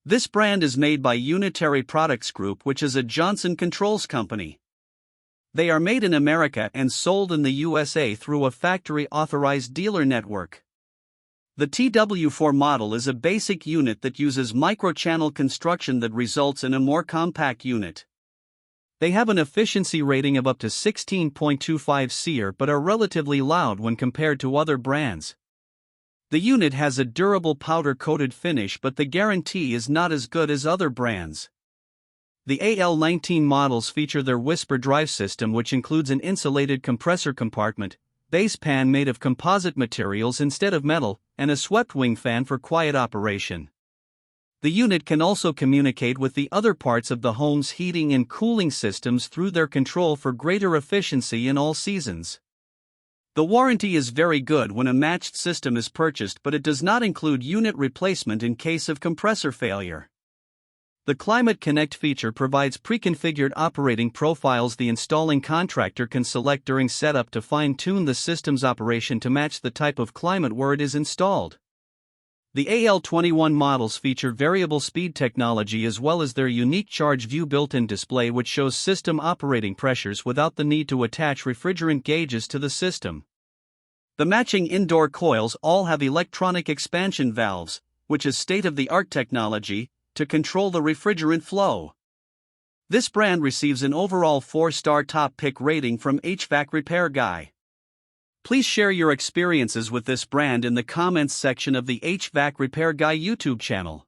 This brand is made by Unitary Products Group, which is a Johnson Controls company. They are made in America and sold in the USA through a factory-authorized dealer network. The TW4 model is a basic unit that uses microchannel construction that results in a more compact unit. They have an efficiency rating of up to 16.25 SEER but are relatively loud when compared to other brands. The unit has a durable powder-coated finish, but the guarantee is not as good as other brands. The AL19 models feature their Whisper drive system, which includes an insulated compressor compartment, base pan made of composite materials instead of metal, and a swept wing fan for quiet operation. The unit can also communicate with the other parts of the home's heating and cooling systems through their control for greater efficiency in all seasons. The warranty is very good when a matched system is purchased, but it does not include unit replacement in case of compressor failure. The Climate Connect feature provides pre-configured operating profiles the installing contractor can select during setup to fine-tune the system's operation to match the type of climate where it is installed. The AL21 models feature variable speed technology as well as their unique Charge View built-in display, which shows system operating pressures without the need to attach refrigerant gauges to the system. The matching indoor coils all have electronic expansion valves, which is state-of-the-art technology, to control the refrigerant flow. This brand receives an overall 4-star top pick rating from HvacRepairGuy. Please share your experiences with this brand in the comments section of the HvacRepairGuy YouTube channel.